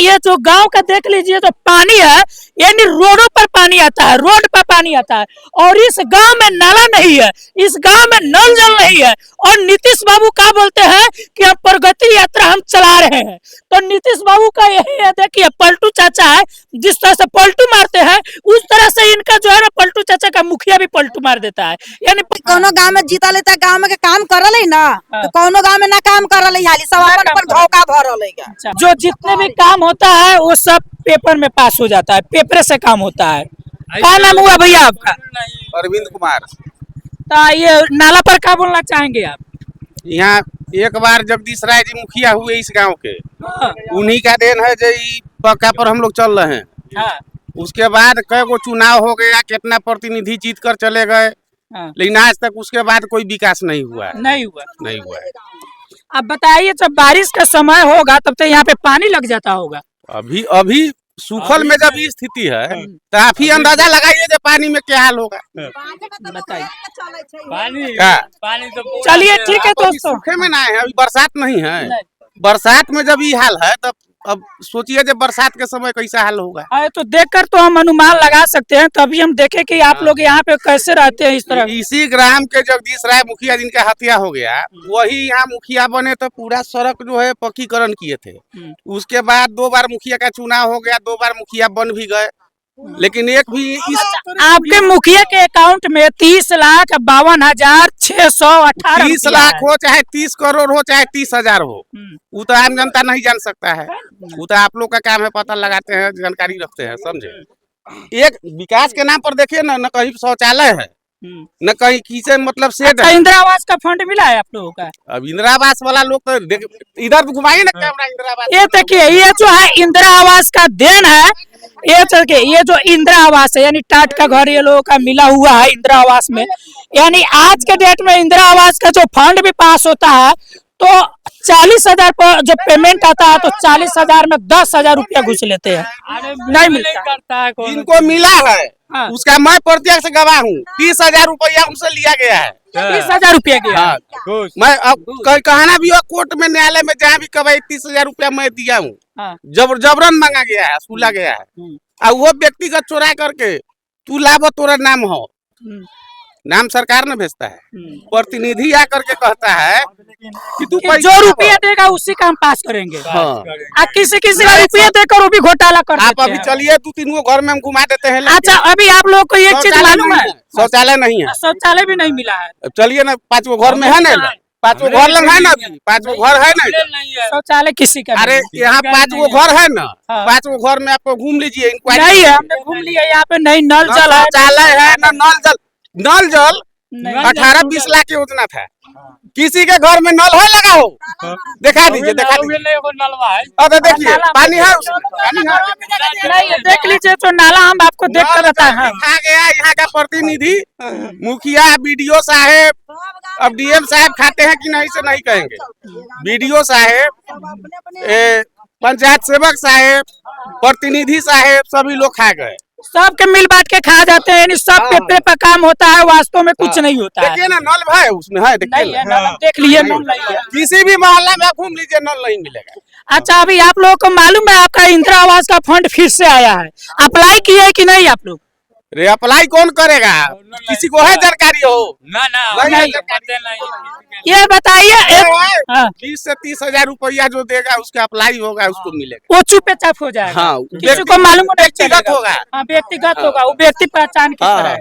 ये जो गांव का देख लीजिए, जो पानी है यानी रोडों पर पानी आता है, रोड पर पानी आता है, और इस गांव में नाला नहीं है, इस गांव में नल जल नहीं है। और नीतीश बाबू क्या बोलते हैं कि हम प्रगति यात्रा हम चला रहे हैं। तो नीतीश बाबू का यही है, देखिए पलटू चाचा है, जिस तरह से पलटू मारते हैं उस तरह से इनका जो है ना पलटू चाचा का मुखिया भी पलटू मार देता है। यानी कोनो गांव में जीता लेता, गांव में के काम करल है ना, तो कोनो गांव में ना काम करल है, हाली सब अपन घोका भरल है। जो जितने भी काम होता है वो सब पेपर में पास हो जाता है, पेपर से काम होता है। क्या नाम हुआ भैया आपका? अरविंद कुमार। तो ये नाला पर क्या बोलना चाहेंगे आप? यहाँ एक बार जगदीश राय जी मुखिया हुए इस गांव के, हाँ, उन्हीं का देन है जो पक्का पर हम लोग चल रहे हैं। हाँ, उसके बाद कई गो चुनाव हो गया, कितना प्रतिनिधि जीत कर चले गए, हाँ, लेकिन आज तक उसके बाद कोई विकास नहीं हुआ है। नहीं हुआ। नहीं हुआ है। अब बताइए, जब बारिश का समय होगा तब तो यहाँ पे पानी लग जाता होगा। अभी अभी सूखल में जब ये स्थिति है तो आप ही अंदाजा लगाइए कि पानी में क्या हाल होगा। बताइए। पानी तो चलिए ठीक है अभी दोस्तों। सूखे में ना है, अभी बरसात नहीं है। नहीं। बरसात में जब ये हाल है तब अब सोचिए जब बरसात के समय कैसा हाल होगा। अरे तो देखकर तो हम अनुमान लगा सकते हैं, तभी हम देखें कि आप लोग यहाँ पे कैसे रहते हैं इस तरह। इसी ग्राम के जगदीश राय मुखिया जिनका हत्या हो गया, वही यहाँ मुखिया बने तो पूरा सड़क जो है पक्कीकरण किए थे। उसके बाद 2 बार मुखिया का चुनाव हो गया, 2 बार मुखिया बन भी गए, लेकिन एक भी इस आपके मुखिया के अकाउंट में 30,52,618 30 लाख हो चाहे 30 करोड़ हो चाहे 30,000 हो, वो तो आम जनता नहीं जान सकता है। वो तो आप लोग का काम है, पता लगाते हैं, जानकारी रखते हैं, समझे। एक विकास के नाम पर देखिए ना, न कहीं शौचालय है न कहीं किचन, मतलब सेट है। इंदिरा आवास का फंड मिला है आप लोगों का? अब इंदिरा आवास वाला लोग तो इधर घुमाइए ना कैमरा, इंदिरा आवास। ये देखिए, ये जो है इंदिरा आवास का देन है। ये चलके ये जो इंदिरा आवास है यानी टाट का घर ये लोगों का मिला हुआ है इंदिरा आवास में। यानी आज के डेट में इंदिरा आवास का जो फंड भी पास होता है तो 40,000 पर जो पेमेंट आता है तो 40,000 में 10,000 रुपया घुस लेते हैं, नहीं मिलता है। इनको मिला है, हाँ। उसका मैं प्रत्यक्ष गवाह हूँ। 30,000 रुपया उनसे लिया गया है। 30,000 रुपया की। हाँ। मैं अब कहना भी हो, कोर्ट में न्यायालय में जहाँ भी कभी 30,000 रुपया मैं दिया हूँ। हाँ। जबरन मांगा गया है, सुला गया है, और वो व्यक्तिगत चोरा करके तू लाभ तोरा नाम हो, नाम सरकार ने भेजता है, प्रतिनिधि आकर के कहता है कि तू जो रुपया देगा उसी का हम पास करेंगे। हाँ। किसी किसी का रुपया देकर वो भी घोटाला कर आप देते अभी हैं। चलिए 2-3 गो घर में हम घुमा देते हैं। अच्छा, अभी आप लोग को एक चीज मालूम है, शौचालय नहीं है। शौचालय भी नहीं मिला है। चलिए ना, 5 गो घर में है ना, 5 गो घर लग है ना, 5 गो घर है ना। शौचालय किसी का अरे नहीं यहाँ 5 गो घर है ना, हाँ। 5 गो घर में आपको घूम लीजिए, नहीं है, हमने घूम लिया। यहाँ पे नहीं नल जल है, शौचालय है ना, नल जल नहीं। 18-20 लाख की योजना था। किसी के घर में नल है लगा हो, दिखा दीजिए, दिखा दीजिए। अरे देखिए पानी है उसमें, पानी है। नहीं, देख लीजिए तो नाला हम आपको देख कर बताए हैं। आ गया यहाँ का प्रतिनिधि मुखिया, बीडीओ साहेब, अब डीएम साहब खाते हैं कि नहीं से नहीं कहेंगे। बीडीओ साहेब, पंचायत सेवक साहेब, प्रतिनिधि साहेब, सभी लोग खा गए। सबके मिल बांट के खा जाते हैं, यानी सब पेपर पर काम होता है, वास्तव में कुछ नहीं होता है। देखिए ना, नल है उसमें, है देखिए नहीं ना। है नल, देख लिए नल नहीं है। किसी भी मोहल्ला में घूम लीजिए, नल नहीं मिलेगा। अच्छा, अभी आप लोगों को मालूम है आपका इंदिरा आवास का फंड फिर से आया है, अप्लाई किए है कि नहीं आप लोग? रे अप्लाई कौन करेगा? किसी को है जानकारी हो? नहीं। ये बताइए, 20 से 30,000 रुपया जो देगा उसका अप्लाई होगा, उसको मिलेगा। वो चुपे चाप हो जाएगा। हाँ, किसी को मालूम नहीं व्यक्तिगत चलेगा। होगा। हाँ, व्यक्तिगत होगा, वो व्यक्ति पहचान की तरह है।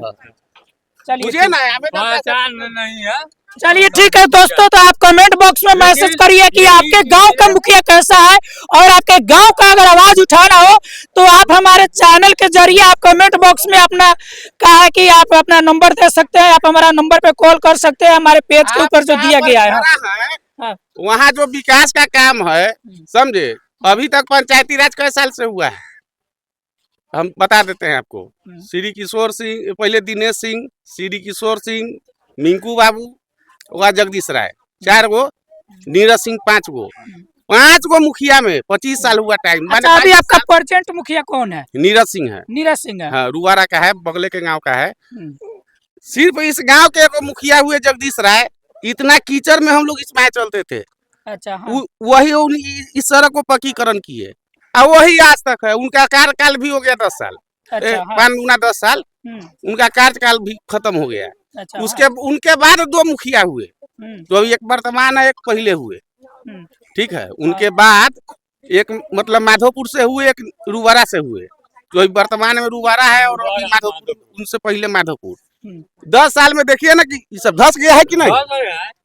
चलिए मुझे ना पहचान नहीं है। चलिए ठीक है दोस्तों, तो आप कमेंट बॉक्स में मैसेज करिए कि आपके गांव का मुखिया कैसा है, और आपके गांव का अगर आवाज उठाना हो तो आप हमारे चैनल के जरिए आप कमेंट बॉक्स में अपना कहा कि आप अपना नंबर दे सकते हैं, आप हमारा नंबर पे कॉल कर सकते हैं, हमारे पेज के ऊपर जो दिया गया है। हाँ। वहाँ जो विकास का काम है, समझे, अभी तक पंचायती राज कई साल से हुआ है हम बता देते हैं आपको। श्री किशोर सिंह, पहले दिनेश सिंह, श्री किशोर सिंह, मिंकू बाबू, वह जगदीश राय 4 गो, नीरज सिंह 5 गो, 5 गो मुखिया में 25 साल हुआ टाइम। अच्छा, अभी आपका प्रेजेंट मुखिया कौन है? नीरज सिंह है। नीरज सिंह है। हाँ, रुआरा का है, बगले के गांव का है। सिर्फ इस गांव के मुखिया हुए जगदीश राय, इतना कीचड़ में हम लोग इसमें चलते थे। अच्छा, हाँ। वही इस सड़क को पक्कीकरण किए। और वही आज तक है। उनका कार्यकाल भी हो गया 10 साल, अच्छा हाँ। 5 गुना 10 साल उनका कार्यकाल भी खत्म हो गया। अच्छा उसके उनके बाद 2 मुखिया हुए, तो अभी एक वर्तमान है, एक पहले हुए, हाँ। ठीक है। उनके बाद एक मतलब माधोपुर से हुए, एक रुवारा से हुए, जो अभी वर्तमान में रुवारा है, और अभी माधोपुर, उनसे पहले माधोपुर। 10 साल में देखिए ना कि ये सब धस गया है कि नहीं।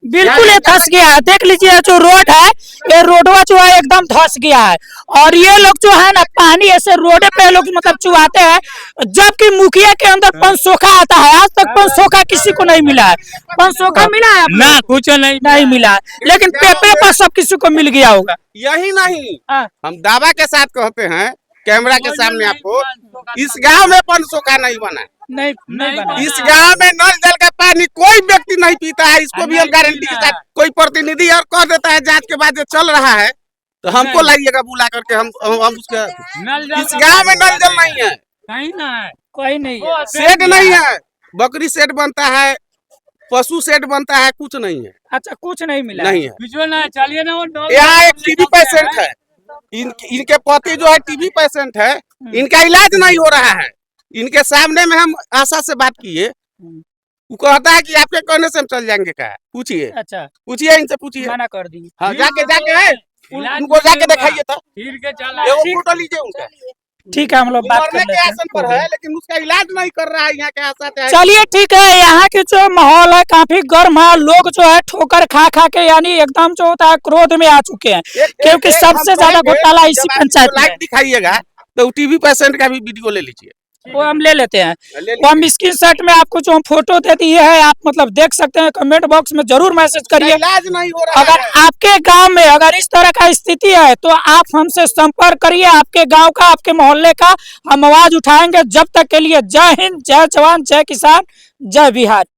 बिल्कुल ये धस गया है। देख लीजिए जो रोड है, ये रोडवा जो है एकदम धस गया है। और ये लोग जो है ना पानी ऐसे रोड पे लोग मतलब चुहाते हैं, जबकि मुखिया के अंदर पंचसोखा आता है। आज तक पंचसोखा किसी को नहीं मिला है। पंचसोखा मिला है ना, कुछ नहीं मिला है, लेकिन पेपर पर सब किसी को मिल गया होगा। यही नहीं, हाँ। हम दावा के साथ कहते हैं कैमरा के सामने आपको, इस गांव में पंचसोखा नहीं बना, नहीं बना। इस गांव में नल जल का पानी कोई व्यक्ति नहीं पीता है। इसको भी हम गारंटी के साथ, कोई प्रतिनिधि और कह देता है जांच के बाद जो चल रहा है तो हमको लाइएगा बुला करके, हम उसका, इस गांव में नल जल नहीं है, कहीं ना है, कोई नहीं है। शेड नहीं है, बकरी शेड बनता है, पशु शेड बनता है, कुछ नहीं है। अच्छा कुछ नहीं मिला नहीं है। कुछ ना, चलिए ना वो यहाँ एक टीबी पेशेंट है, इनके पति जो है टीबी पेशेंट है, इनका इलाज नहीं हो रहा है। इनके सामने में हम आशा से बात किए, वो कहता है कि आपके कहने से हम चल जाएंगे। क्या पूछिए, अच्छा पूछिए, इनसे पूछिए। मना कर दी। हाँ, जाके उनको जाके दिखाइए तो, फिर के चला एगो फोटो लीजिए उनका। ठीक है, हम लोग बात कर मरने के लेते आसन पर है, लेकिन उसका इलाज नहीं कर रहा है यहाँ के आशा से। चलिए ठीक है। यहाँ के जो माहौल है काफी गर्म है। लोग जो है ठोकर खा खा के यानी एकदम जो होता है क्रोध में आ चुके हैं, क्योंकि सबसे ज्यादा घोटाला इसी पंचायत में है। लाइट दिखाइएगा तो टीबी पेशेंट का भी वीडियो ले लीजिए, वो हम ले लेते हैं। ले वो हम स्क्रीन शॉट में आपको जो हम फोटो दे दिए है, आप मतलब देख सकते हैं। कमेंट बॉक्स में जरूर मैसेज करिए। इलाज नहीं हो रहा अगर है। आपके गांव में अगर इस तरह का स्थिति है तो आप हमसे संपर्क करिए। आपके गांव का, आपके मोहल्ले का हम आवाज उठाएंगे। जब तक के लिए जय हिंद, जय जवान, जय किसान, जय बिहार।